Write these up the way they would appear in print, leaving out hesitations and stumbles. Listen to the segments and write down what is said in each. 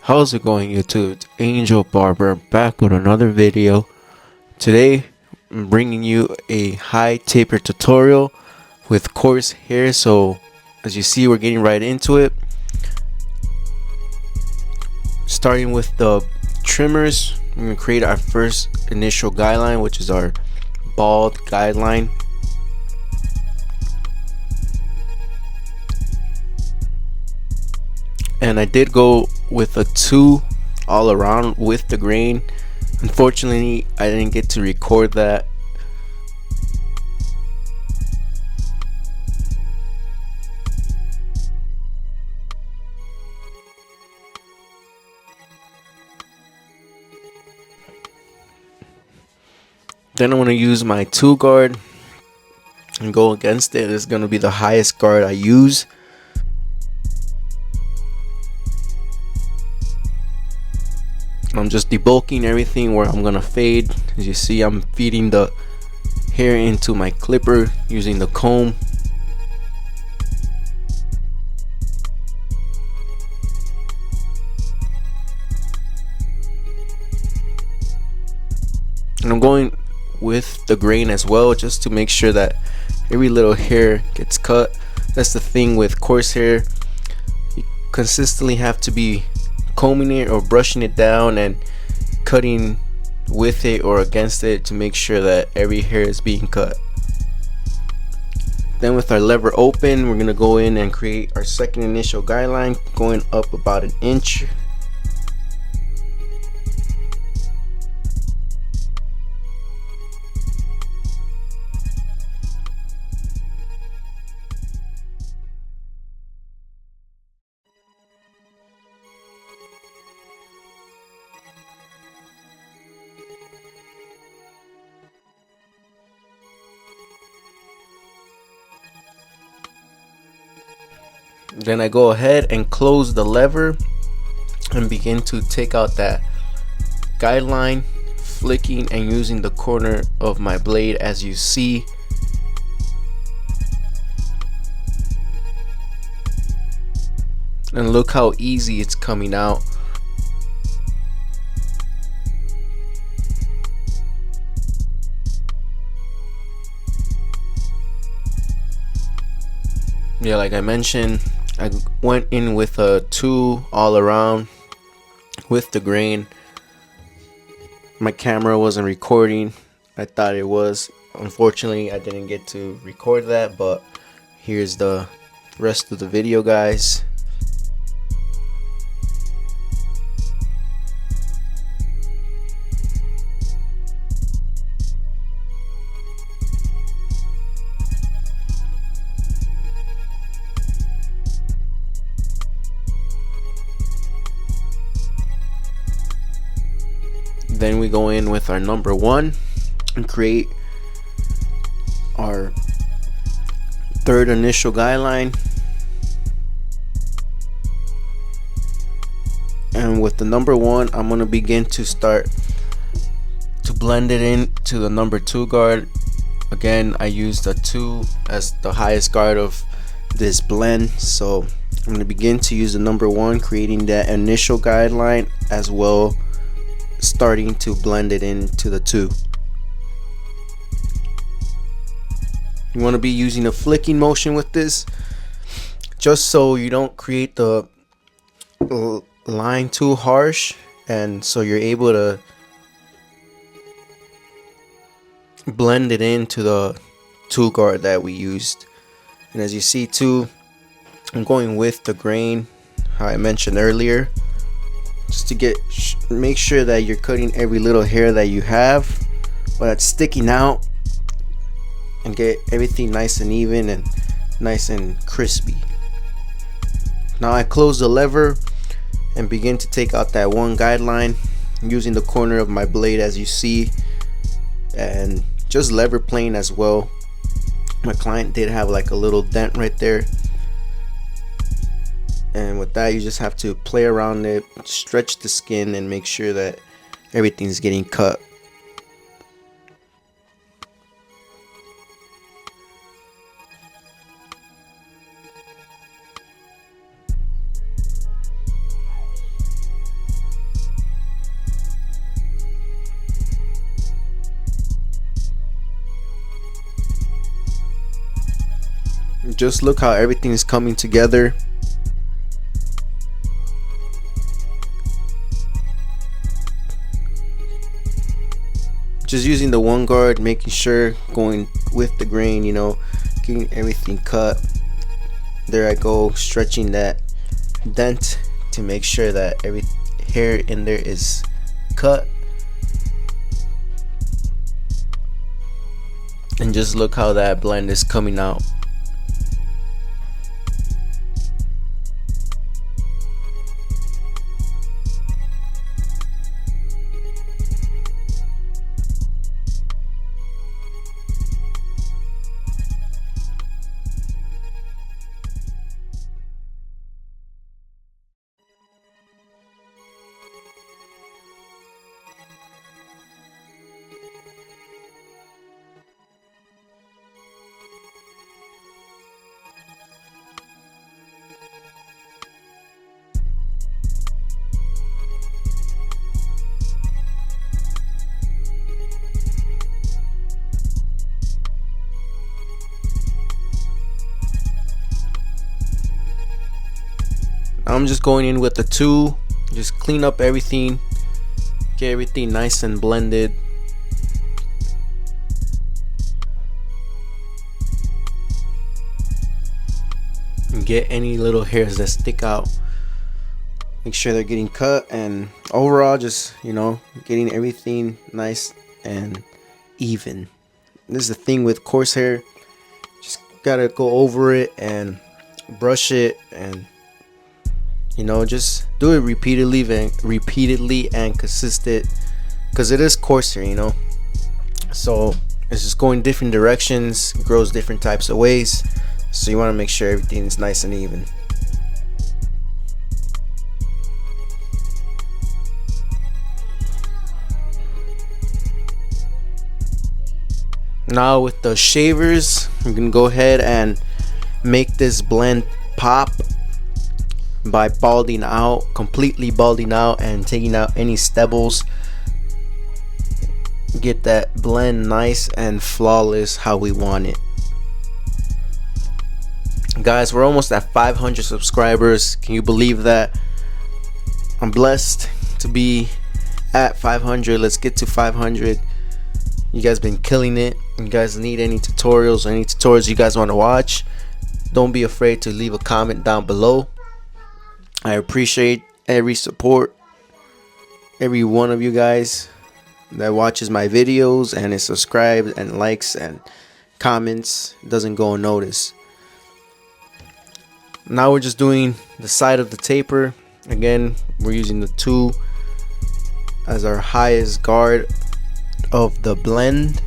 How's it going, YouTube? It's Angel Barber back with another video. Today I'm bringing you a high taper tutorial with coarse hair. So as you see, we're getting right into it, starting with the trimmers. We're going to create our first initial guideline, which is our bald guideline. And I did go with a 2 all around with the grain. Unfortunately, I didn't get to record that. Then I'm going to use my 2 guard and go against it. It's going to be the highest guard I use. I'm just debulking everything where I'm gonna fade. As you see, I'm feeding the hair into my clipper using the comb. And I'm going with the grain as well, just to make sure that every little hair gets cut. That's the thing with coarse hair. You consistently have to be combing it or brushing it down and cutting with it or against it to make sure that every hair is being cut. Then with our lever open, we're gonna go in and create our second initial guideline, going up about an inch. Then I go ahead and close the lever and begin to take out that guideline, flicking and using the corner of my blade, as you see. And look how easy it's coming out. Yeah, like I mentioned, I went in with a 2 all around with the grain. My camera wasn't recording. I thought it was. Unfortunately, I didn't get to record that, but here's the rest of the video, guys. Then we go in with our number 1 and create our third initial guideline. And with the number 1, I'm going to begin to start to blend it in to the number 2 guard. Again, I used the 2 as the highest guard of this blend, so I'm going to begin to use the number 1, creating that initial guideline as well, starting to blend it into the 2. You want to be using a flicking motion with this, just so you don't create the line too harsh, and so you're able to blend it into the 2 guard that we used. And as you see too, I'm going with the grain, how I mentioned earlier, just to make sure that you're cutting every little hair that you have, but that's sticking out, and get everything nice and even and nice and crispy. Now I close the lever and begin to take out that 1 guideline using the corner of my blade, as you see, and just lever playing as well. My client did have like a little dent right there, and with that you just have to play around it, stretch the skin, and make sure that everything's getting cut. Just look how everything is coming together. Just using the one guard, making sure going with the grain, you know, getting everything cut. There I go, stretching that dent to make sure that every hair in there is cut. And just look how that blend is coming out. I'm just going in with the 2, just clean up everything, get everything nice and blended. And get any little hairs that stick out, make sure they're getting cut, and overall just, you know, getting everything nice and even. This is the thing with coarse hair, just gotta go over it and brush it, and you know, just do it repeatedly and consistent, because it is coarse hair, you know, so it's just going different directions, grows different types of ways, so you want to make sure everything is nice and even. Now with the shavers, I'm gonna go ahead and make this blend pop by balding out, completely balding out and taking out any stubbles. Get that blend nice and flawless how we want it. Guys, we're almost at 500 subscribers. Can you believe that? I'm blessed to be at 500. Let's get to 500. You guys been killing it. You guys need any tutorials or any tutorials you guys want to watch, don't be afraid to leave a comment down below. I appreciate every support, every one of you guys that watches my videos and is subscribed and likes and comments. It doesn't go unnoticed. Now we're just doing the side of the taper. Again, we're using the 2 as our highest guard of the blend.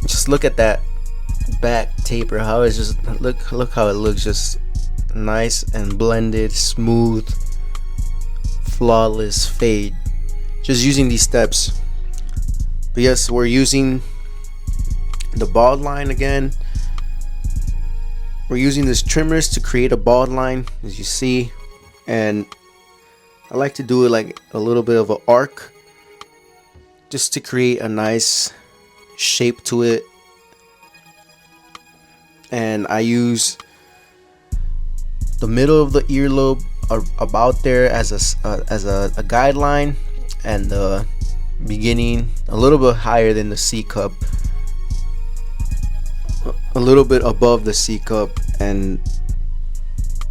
Just look at that back taper, how it's just look how it looks, just nice and blended, smooth, flawless fade, just using these steps. But yes, we're using the bald line again. We're using these trimmers to create a bald line, as you see, and I like to do it like a little bit of an arc, just to create a nice shape to it. And I use the middle of the earlobe about there as a guideline, and the beginning a little bit higher than the C cup, a little bit above the C cup, and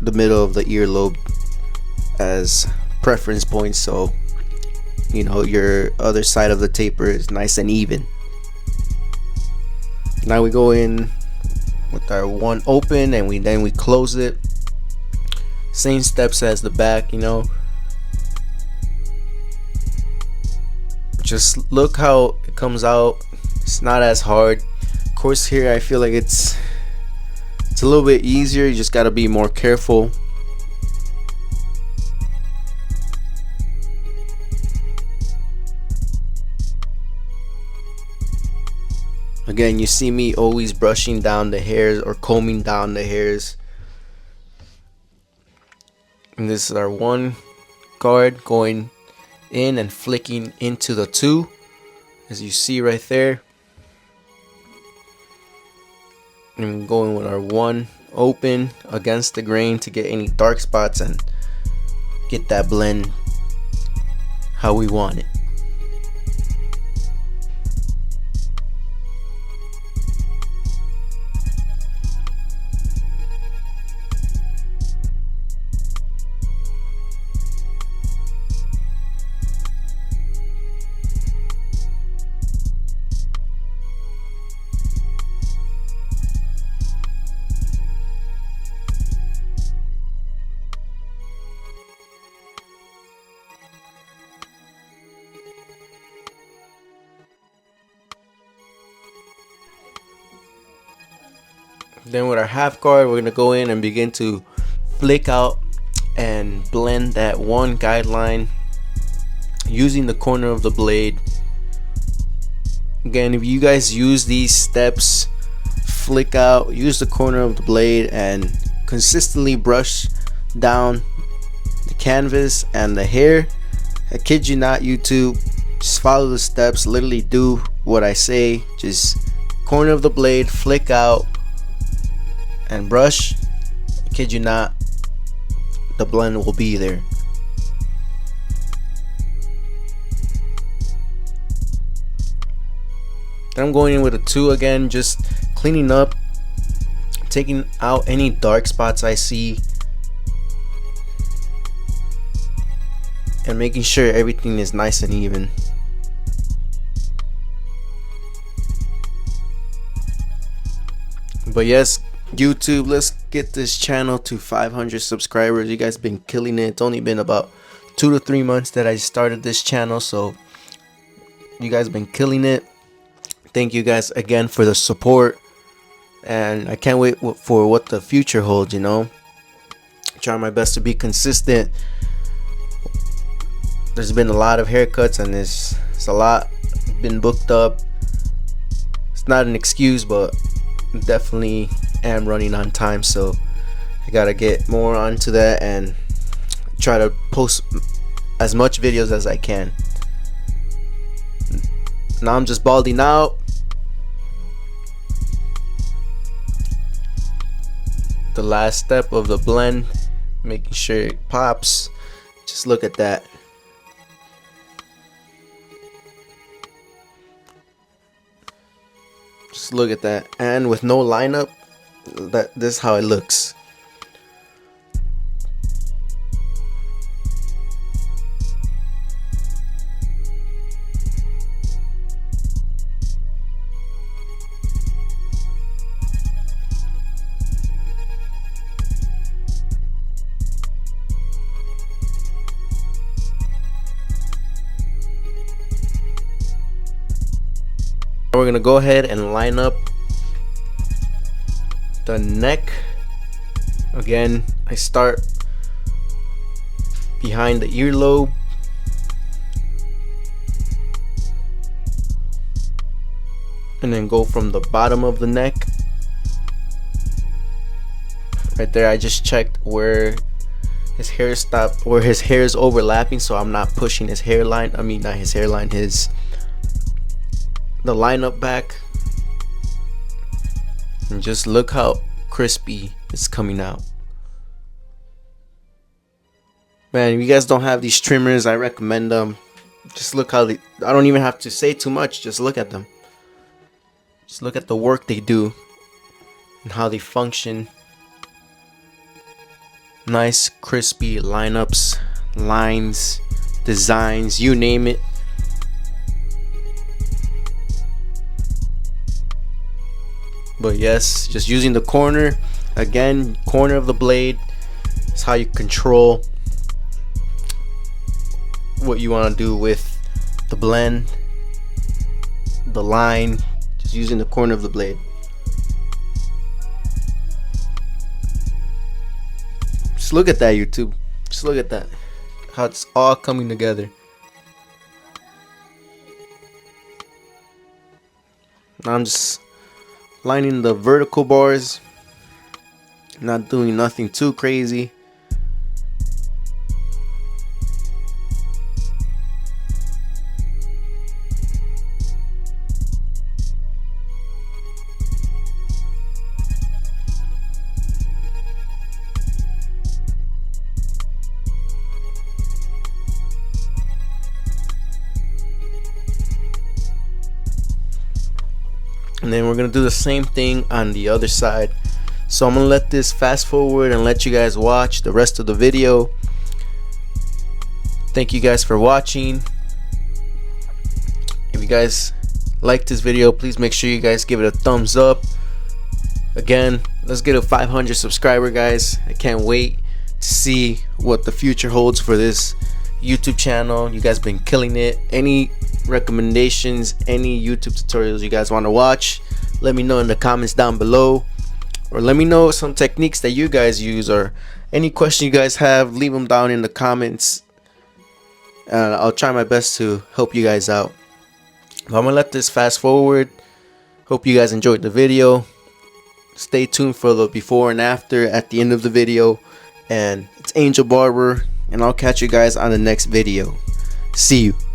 the middle of the earlobe as preference points, so you know your other side of the taper is nice and even. Now we go in with our 1 open, and then we close it, same steps as the back, you know. Just look how it comes out. It's not as hard. Coarse hair, I feel like it's a little bit easier. You just got to be more careful. Again, you see me always brushing down the hairs or combing down the hairs. And this is our 1 guard going in and flicking into the 2, as you see right there. And going with our one open against the grain to get any dark spots and get that blend how we want it. Then with our half guard, we're gonna go in and begin to flick out and blend that one guideline using the corner of the blade. Again, if you guys use these steps, flick out, use the corner of the blade and consistently brush down the canvas and the hair, I kid you not, YouTube, just follow the steps, literally do what I say. Just corner of the blade, flick out and brush. I kid you not, the blend will be there. Then I'm going in with a 2 again, just cleaning up, taking out any dark spots I see, and making sure everything is nice and even. But yes, YouTube, let's get this channel to 500 subscribers. You guys been killing it. It's only been about 2 to 3 months that I started this channel, so you guys been killing it. Thank you guys again for the support, and I can't wait for what the future holds. You know, trying my best to be consistent. There's been a lot of haircuts and it's a lot been booked up. It's not an excuse, but definitely am running on time, so I gotta get more onto that and try to post as much videos as I can. Now I'm just balding out. The last step of the blend, making sure it pops. Just look at that. Just look at that. And with no lineup, this is how it looks. We're gonna go ahead and line up the neck. Again, I start behind the earlobe, and then go from the bottom of the neck. Right there, I just checked where his hair stopped, where his hair is overlapping, so I'm not pushing his hairline. I mean, not his hairline, the lineup back. And just look how crispy it's coming out. Man, if you guys don't have these trimmers, I recommend them. Just look how I don't even have to say too much, just look at them. Just look at the work they do and how they function. Nice crispy lineups, lines, designs, you name it. But yes, just using the corner, again, corner of the blade is how you control what you want to do with the blend, the line, just using the corner of the blade. Just look at that, YouTube. Just look at that, how it's all coming together. Now I'm just lining the vertical bars, not doing nothing too crazy. and then we're gonna do the same thing on the other side. So I'm gonna let this fast forward and let you guys watch the rest of the video. Thank you guys for watching. If you guys like this video, please make sure you guys give it a thumbs up. Again, let's get a 500 subscriber, guys. I can't wait to see what the future holds for this YouTube channel. You guys been killing it. Any recommendations, any YouTube tutorials you guys want to watch, let me know in the comments down below, or let me know some techniques that you guys use, or any question you guys have, leave them down in the comments, and I'll try my best to help you guys out. But I'm gonna let this fast forward. Hope you guys enjoyed the video. Stay tuned for the before and after at the end of the video. And it's Angel Barber, and I'll catch you guys on the next video. See you.